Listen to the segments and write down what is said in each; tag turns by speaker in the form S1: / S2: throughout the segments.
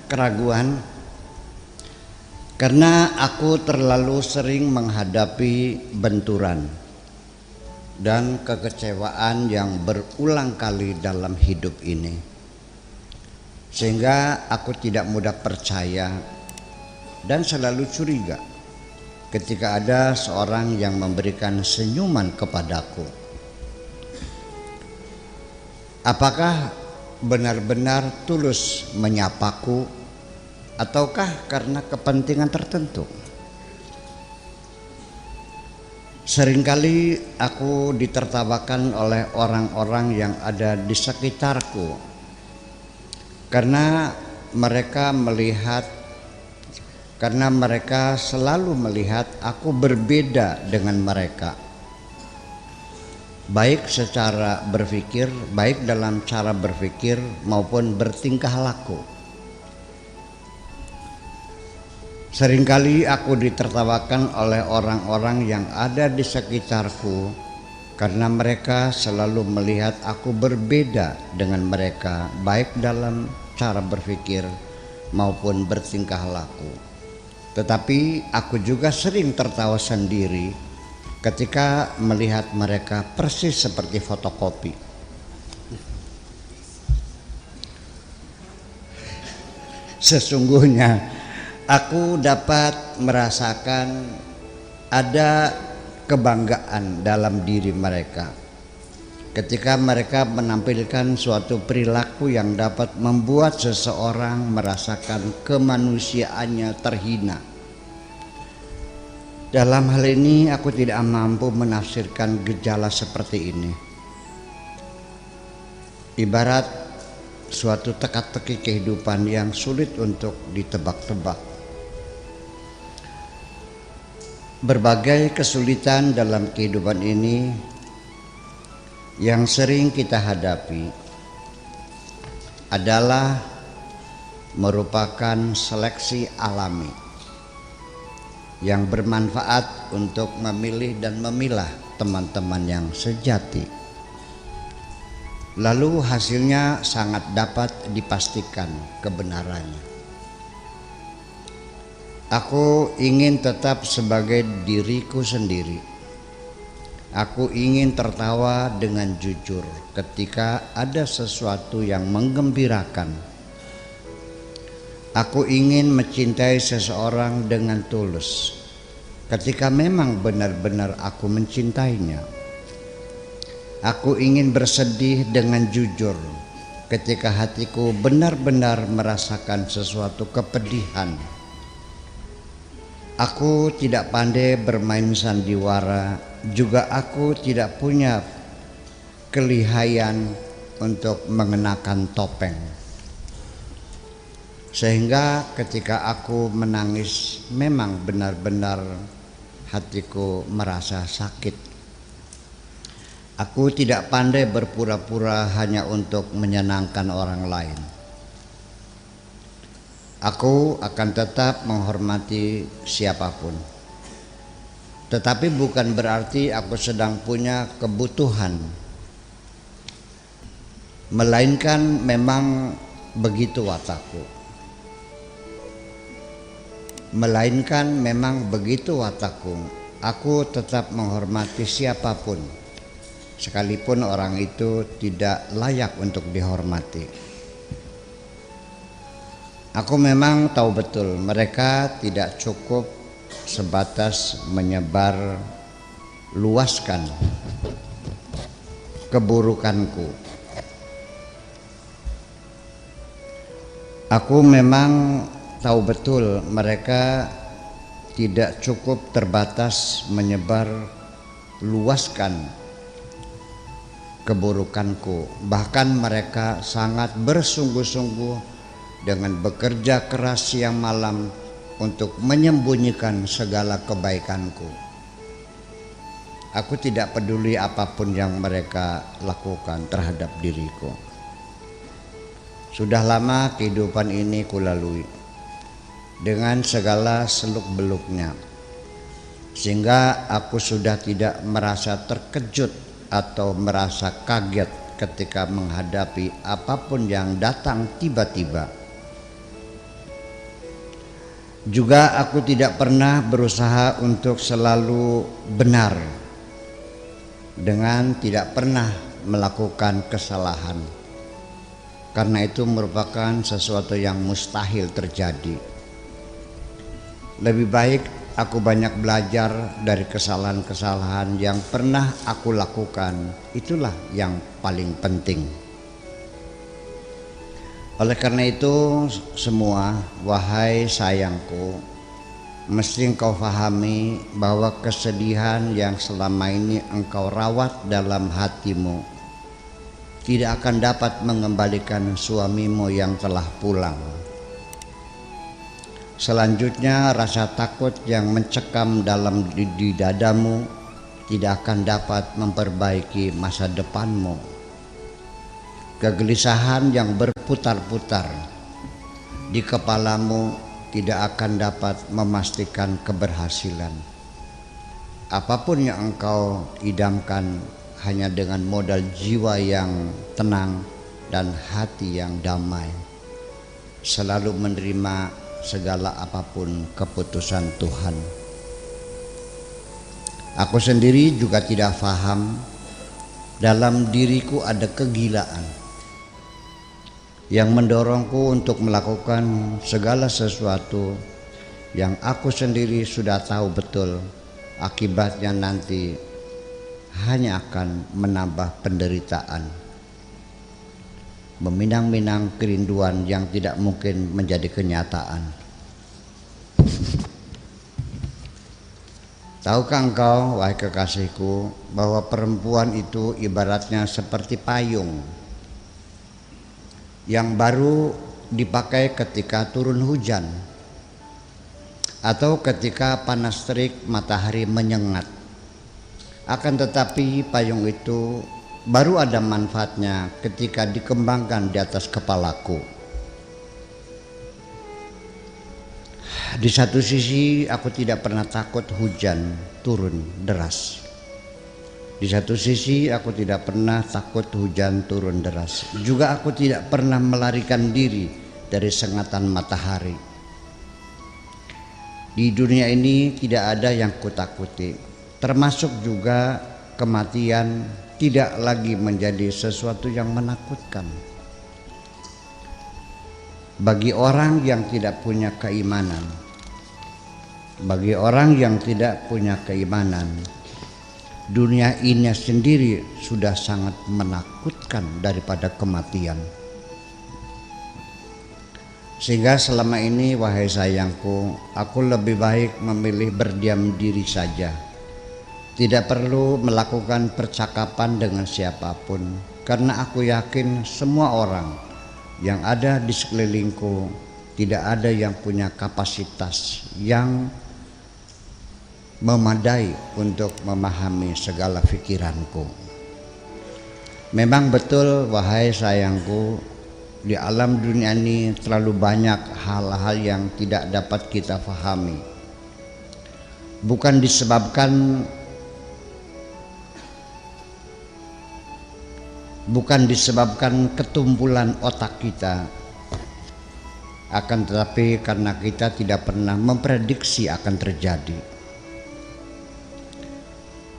S1: keraguan karena aku terlalu sering menghadapi benturan dan kekecewaan yang berulang kali dalam hidup ini, sehingga aku tidak mudah percaya dan selalu curiga ketika ada seorang yang memberikan senyuman kepadaku. Apakah benar-benar tulus menyapaku ataukah karena kepentingan tertentu? Seringkali aku ditertawakan oleh orang-orang yang ada di sekitarku karena mereka selalu melihat aku berbeda dengan mereka, baik secara berpikir, baik dalam cara berpikir maupun bertingkah laku. Seringkali aku ditertawakan oleh orang-orang yang ada di sekitarku karena mereka selalu melihat aku berbeda dengan mereka, baik dalam cara berpikir maupun bertingkah laku. Tetapi aku juga sering tertawa sendiri ketika melihat mereka persis seperti fotokopi. Sesungguhnya aku dapat merasakan ada kebanggaan dalam diri mereka ketika mereka menampilkan suatu perilaku yang dapat membuat seseorang merasakan kemanusiaannya terhina. Dalam hal ini aku tidak mampu menafsirkan gejala seperti ini. Ibarat suatu teka-teki kehidupan yang sulit untuk ditebak-tebak. Berbagai kesulitan dalam kehidupan ini yang sering kita hadapi adalah merupakan seleksi alami yang bermanfaat untuk memilih dan memilah teman-teman yang sejati. Lalu hasilnya sangat dapat dipastikan kebenarannya. Aku ingin tetap sebagai diriku sendiri. Aku ingin tertawa dengan jujur ketika ada sesuatu yang menggembirakan. Aku ingin mencintai seseorang dengan tulus ketika memang benar-benar aku mencintainya. Aku ingin bersedih dengan jujur ketika hatiku benar-benar merasakan sesuatu kepedihan. Aku tidak pandai bermain sandiwara, juga aku tidak punya kelihayan untuk mengenakan topeng. Sehingga ketika aku menangis memang benar-benar hatiku merasa sakit. Aku tidak pandai berpura-pura hanya untuk menyenangkan orang lain. Aku akan tetap menghormati siapapun. Tetapi bukan berarti aku sedang punya kebutuhan. Melainkan memang begitu watakku. Aku tetap menghormati siapapun, sekalipun orang itu tidak layak untuk dihormati. Aku memang tahu betul mereka tidak cukup sebatas menyebar luaskan keburukanku. Aku memang tahu betul mereka tidak cukup terbatas menyebar luaskan keburukanku. Bahkan mereka sangat bersungguh-sungguh dengan bekerja keras siang malam untuk menyembunyikan segala kebaikanku. Aku tidak peduli apapun yang mereka lakukan terhadap diriku. Sudah lama kehidupan ini kulalui dengan segala seluk-beluknya, sehingga aku sudah tidak merasa terkejut atau merasa kaget ketika menghadapi apapun yang datang tiba-tiba. Juga aku tidak pernah berusaha untuk selalu benar dengan tidak pernah melakukan kesalahan, karena itu merupakan sesuatu yang mustahil terjadi. Lebih baik aku banyak belajar dari kesalahan-kesalahan yang pernah aku lakukan. Itulah yang paling penting. Oleh karena itu semua, wahai sayangku, mesti engkau fahami bahwa kesedihan yang selama ini engkau rawat dalam hatimu tidak akan dapat mengembalikan suamimu yang telah pulang. Selanjutnya, rasa takut yang mencekam dalam di dadamu tidak akan dapat memperbaiki masa depanmu. Kegelisahan yang berputar-putar di kepalamu tidak akan dapat memastikan keberhasilan. Apapun yang engkau idamkan hanya dengan modal jiwa yang tenang dan hati yang damai, selalu menerima segala apapun keputusan Tuhan. Aku sendiri juga tidak paham, dalam diriku ada kegilaan yang mendorongku untuk melakukan segala sesuatu yang aku sendiri sudah tahu betul akibatnya nanti hanya akan menambah penderitaan, meminang-minang kerinduan yang tidak mungkin menjadi kenyataan. Tahukah engkau, wahai kekasihku, bahwa perempuan itu ibaratnya seperti payung yang baru dipakai ketika turun hujan atau ketika panas terik matahari menyengat. Akan tetapi payung itu baru ada manfaatnya ketika dikembangkan di atas kepalaku. Di satu sisi aku tidak pernah takut hujan turun deras. Di satu sisi aku tidak pernah takut hujan turun deras. Juga aku tidak pernah melarikan diri dari sengatan matahari. Di dunia ini tidak ada yang kutakuti, termasuk juga kematian tidak lagi menjadi sesuatu yang menakutkan. Bagi orang yang tidak punya keimanan, dunia ini sendiri sudah sangat menakutkan daripada kematian. Sehingga selama ini, wahai sayangku, aku lebih baik memilih berdiam diri saja. Tidak perlu melakukan percakapan dengan siapapun, karena aku yakin semua orang yang ada di sekelilingku tidak ada yang punya kapasitas yang memadai untuk memahami segala pikiranku. Memang betul, wahai sayangku, di alam dunia ini terlalu banyak hal-hal yang tidak dapat kita pahami. Bukan disebabkan ketumpulan otak kita, akan tetapi karena kita tidak pernah memprediksi akan terjadi.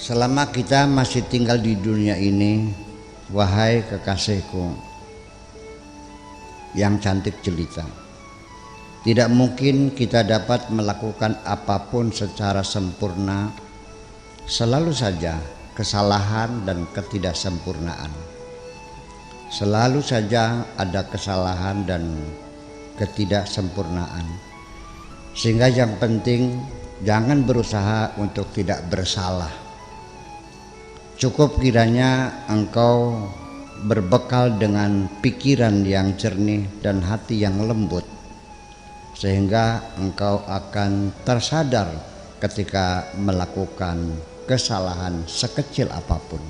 S1: Selama kita masih tinggal di dunia ini, wahai kekasihku yang cantik jelita, tidak mungkin kita dapat melakukan apapun secara sempurna. Selalu saja kesalahan dan ketidaksempurnaan. Selalu saja ada kesalahan dan ketidaksempurnaan. Sehingga yang penting jangan berusaha untuk tidak bersalah. Cukup kiranya engkau berbekal dengan pikiran yang jernih dan hati yang lembut, sehingga engkau akan tersadar ketika melakukan kesalahan sekecil apapun.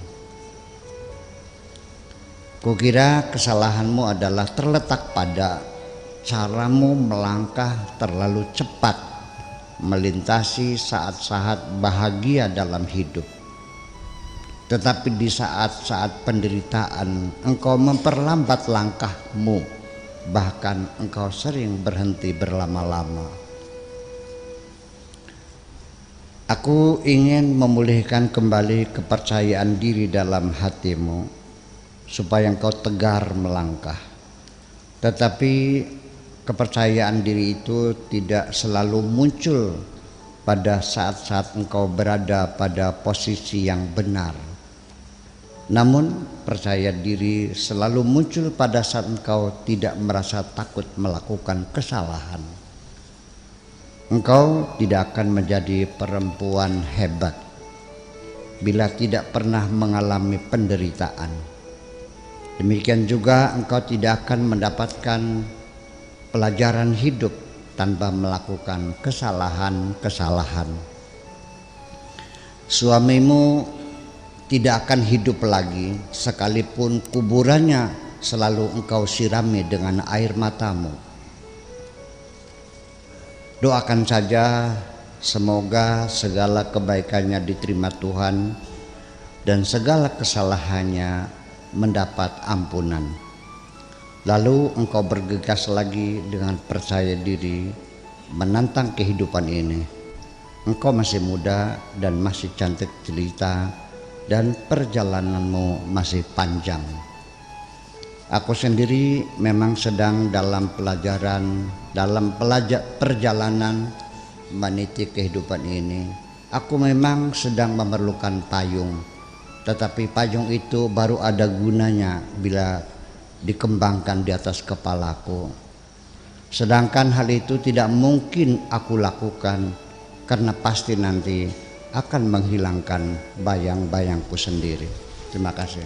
S1: Kukira kesalahanmu adalah terletak pada caramu melangkah terlalu cepat melintasi saat-saat bahagia dalam hidup. Tetapi di saat-saat penderitaan engkau memperlambat langkahmu, bahkan engkau sering berhenti berlama-lama. Aku ingin memulihkan kembali kepercayaan diri dalam hatimu supaya engkau tegar melangkah. Tetapi kepercayaan diri itu tidak selalu muncul pada saat-saat engkau berada pada posisi yang benar. Namun percaya diri selalu muncul pada saat engkau tidak merasa takut melakukan kesalahan. Engkau tidak akan menjadi perempuan hebat bila tidak pernah mengalami penderitaan. Demikian juga engkau tidak akan mendapatkan pelajaran hidup tanpa melakukan kesalahan-kesalahan. Suamimu tidak akan hidup lagi sekalipun kuburannya selalu engkau sirami dengan air matamu. Doakan saja semoga segala kebaikannya diterima Tuhan dan segala kesalahannya mendapat ampunan. Lalu engkau bergegas lagi dengan percaya diri menantang kehidupan ini. Engkau masih muda dan masih cantik jelita dan perjalananmu masih panjang. Aku sendiri memang sedang dalam perjalanan meniti kehidupan ini. Aku memang sedang memerlukan payung, tetapi payung itu baru ada gunanya bila dikembangkan di atas kepalaku. Sedangkan hal itu tidak mungkin aku lakukan karena pasti nanti akan menghilangkan bayang-bayangku sendiri. Terima kasih.